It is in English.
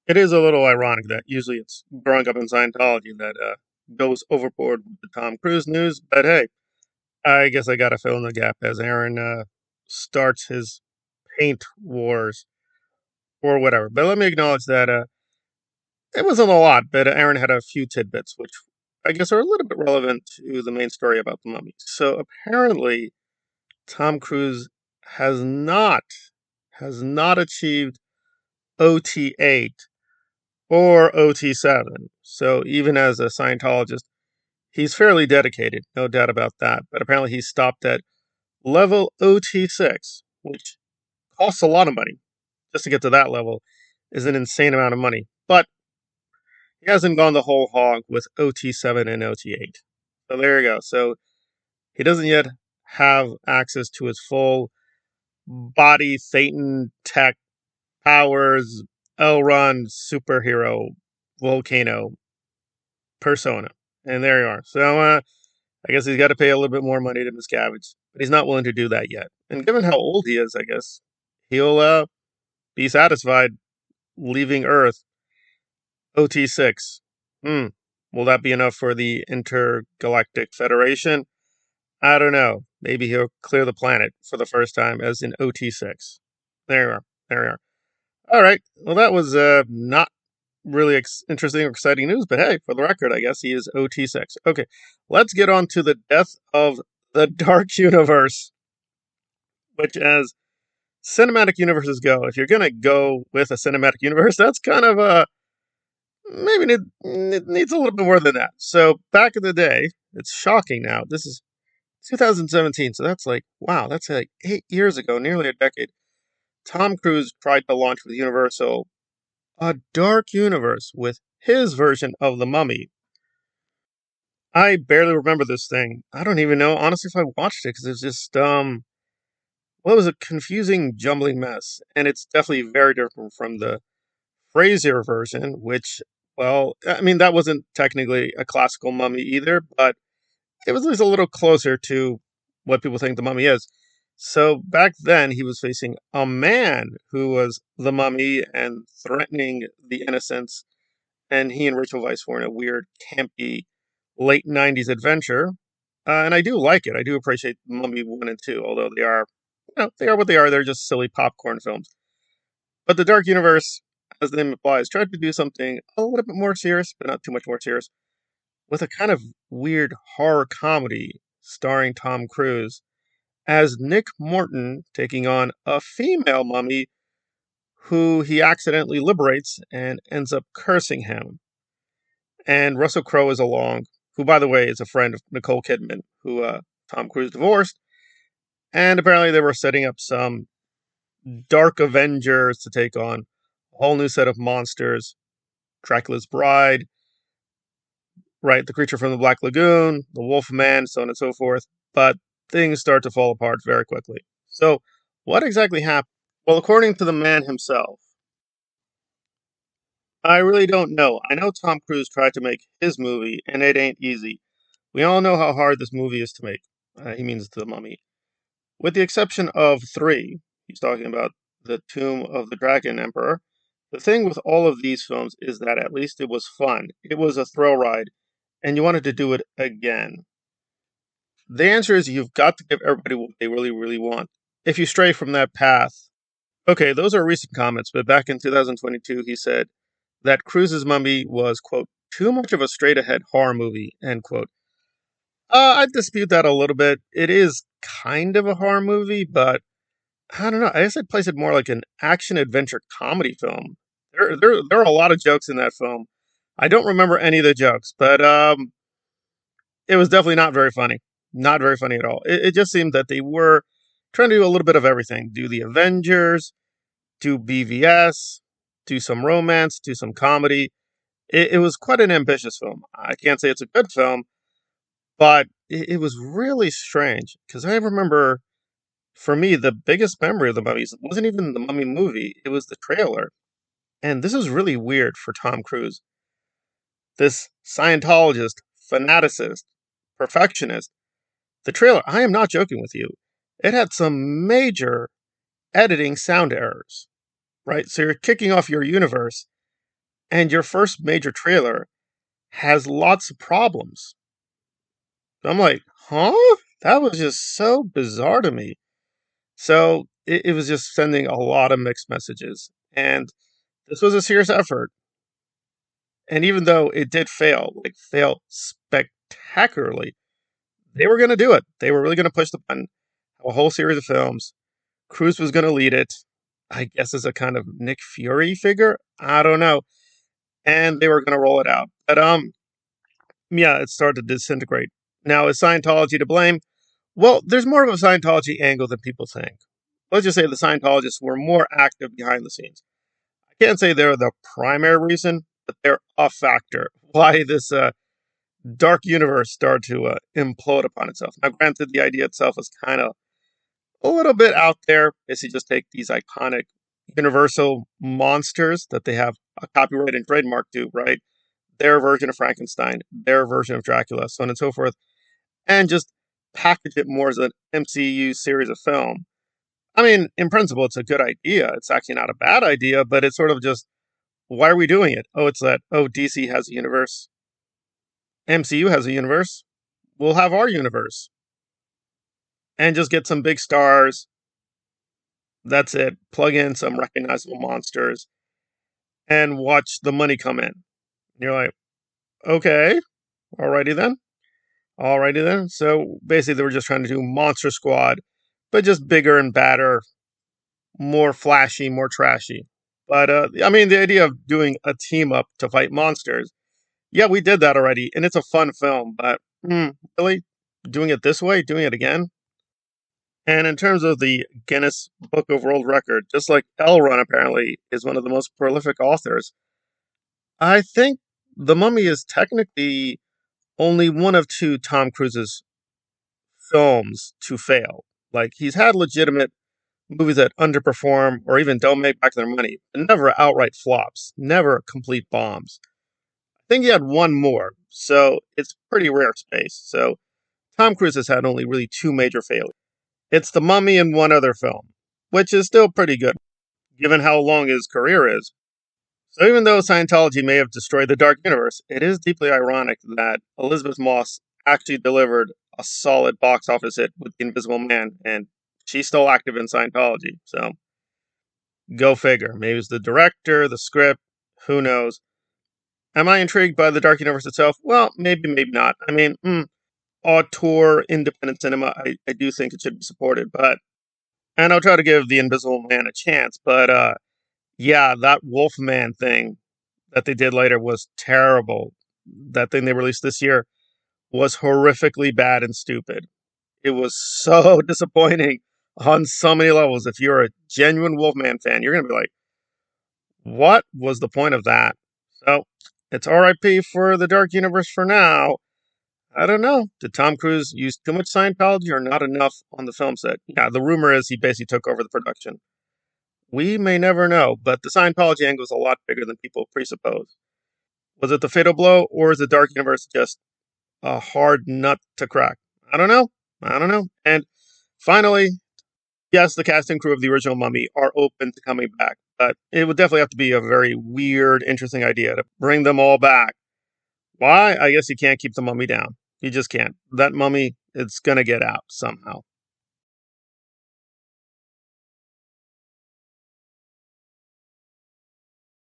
It is a little ironic that usually it's growing up in Scientology that goes overboard with the Tom Cruise news, but hey, I guess I gotta fill in the gap as Aaron starts his paint wars or whatever. But let me acknowledge that it wasn't a lot, but Aaron had a few tidbits, which I guess are a little bit relevant to the main story about the mummy. So apparently, Tom Cruise has not achieved OT8 or OT7. So even as a Scientologist, he's fairly dedicated, no doubt about that. But apparently, he stopped at level OT6, which costs a lot of money. Just to get to that level is an insane amount of money. But he hasn't gone the whole hog with OT7 and OT8. So there you go. So he doesn't yet have access to his full body Satan tech powers, Elrond superhero volcano persona. And there you are. So I guess he's got to pay a little bit more money to Miscavige, but he's not willing to do that yet. And given how old he is, I guess he'll be satisfied leaving Earth OT6. Hmm. Will that be enough for the Intergalactic Federation? I don't know. Maybe he'll clear the planet for the first time as in OT6. There you are. There you are. All right. Well, that was not really interesting or exciting news, but hey, for the record, I guess he is OT6. Okay, let's get on to the death of the Dark Universe, which, as cinematic universes go, if you're going to go with a cinematic universe, that's kind of a maybe it needs a little bit more than that. So back in the day, it's shocking now. This is 2017, so that's like, wow, that's like 8 years ago, nearly a decade. Tom Cruise tried to launch with Universal a dark universe with his version of The Mummy. I barely remember this thing. I don't even know, honestly, if I watched it because it's just, well, it was a confusing, jumbling mess. And it's definitely very different from the Frazier version, which, well, I mean, that wasn't technically a classical mummy either, but it was at least a little closer to what people think the mummy is. So back then, he was facing a man who was the mummy and threatening the innocents, and he and Rachel Weisz were in a weird, campy, late '90s adventure. And I do like it. I do appreciate Mummy 1 and 2, although they are, they are what they are. They're just silly popcorn films. But the Dark Universe, as the name implies, tried to do something a little bit more serious, but not too much more serious, with a kind of weird horror comedy starring Tom Cruise as Nick Morton taking on a female mummy who he accidentally liberates and ends up cursing him. And Russell Crowe is along, who, by the way, is a friend of Nicole Kidman, who Tom Cruise divorced. And apparently they were setting up some dark Avengers to take on a whole new set of monsters. Dracula's Bride, right? The creature from the Black Lagoon, the Wolf Man, so on and so forth. But things start to fall apart very quickly. So, what exactly happened? Well, according to the man himself, I really don't know. I know Tom Cruise tried to make his movie, and it ain't easy. We all know how hard this movie is to make. He means The Mummy. With the exception of three, he's talking about The Tomb of the Dragon Emperor. The thing with all of these films is that at least it was fun. It was a thrill ride, and you wanted to do it again. The answer is you've got to give everybody what they really, really want. If you stray from that path, okay, those are recent comments, but back in 2022, he said that Cruise's Mummy was, quote, too much of a straight ahead horror movie, end quote. I dispute that a little bit. It is kind of a horror movie, but I don't know. I guess I'd place it more like an action adventure comedy film. There are a lot of jokes in that film. I don't remember any of the jokes, but it was definitely not very funny. Not very funny at all. It just seemed that they were trying to do a little bit of everything. Do the Avengers, do BVS, do some romance, do some comedy. It was quite an ambitious film. I can't say it's a good film, but it was really strange because I remember, for me, the biggest memory of the Mummies wasn't even the Mummy movie, it was the trailer. And this is really weird for Tom Cruise. This Scientologist, fanaticist, perfectionist. The trailer, I am not joking with you, it had some major editing sound errors, right? So you're kicking off your universe, and your first major trailer has lots of problems. I'm like, huh? That was just so bizarre to me. So it was just sending a lot of mixed messages. And this was a serious effort. And even though it did fail, like fail spectacularly, they were going to do it. They were really going to push the button, have a whole series of films. Cruise was going to lead it, I guess, as a kind of Nick Fury figure. I don't know. And they were going to roll it out. But yeah, it started to disintegrate. Now, is Scientology to blame? Well, there's more of a Scientology angle than people think. Let's just say the Scientologists were more active behind the scenes. I can't say they're the primary reason, but they're a factor why this dark universe started to implode upon itself. Now, granted, the idea itself is kind of a little bit out there. Basically, just take these iconic universal monsters that they have a copyright and trademark to, right? Their version of Frankenstein, their version of Dracula, so on and so forth, and just package it more as an MCU series of film. I mean, in principle, it's a good idea. It's actually not a bad idea, but it's sort of just, why are we doing it? Oh, it's that, oh, DC has a universe. MCU has a universe. We'll have our universe. And just get some big stars. That's it. Plug in some recognizable monsters and watch the money come in. You're like, okay, alrighty then. Alrighty then. So basically, they were just trying to do Monster Squad, but just bigger and badder, more flashy, more trashy. But I mean, the idea of doing a team up to fight monsters, yeah, we did that already, and it's a fun film. But really, doing it this way, doing it again. And in terms of the Guinness Book of World Record, just like L. Ron apparently is one of the most prolific authors, I think The Mummy is technically only one of two Tom Cruise's films to fail. Like, he's had legitimate movies that underperform or even don't make back their money, but never outright flops, never complete bombs. I think he had one more, so it's pretty rare space. So Tom Cruise has had only really two major failures. It's The Mummy and one other film, which is still pretty good, given how long his career is. So even though Scientology may have destroyed the Dark Universe, it is deeply ironic that Elizabeth Moss actually delivered a solid box office hit with The Invisible Man, and she's still active in Scientology. So go figure. Maybe it's the director, the script, who knows. Am I intrigued by the Dark Universe itself? Well, maybe, maybe not. I mean, auteur independent cinema, I do think it should be supported, but and I'll try to give The Invisible Man a chance, but yeah, that Wolfman thing that they did later was terrible. That thing they released this year was horrifically bad and stupid. It was so disappointing on so many levels. If you're a genuine Wolfman fan, you're going to be like, what was the point of that? So it's RIP for the Dark Universe for now. I don't know. Did Tom Cruise use too much Scientology or not enough on the film set? Yeah, the rumor is he basically took over the production. We may never know, but the Scientology angle is a lot bigger than people presuppose. Was it the fatal blow, or is the Dark Universe just a hard nut to crack? I don't know. I don't know. And finally, yes, the cast and crew of the original Mummy are open to coming back, but it would definitely have to be a very weird, interesting idea to bring them all back. Why? I guess you can't keep the mummy down. You just can't. That mummy, it's going to get out somehow.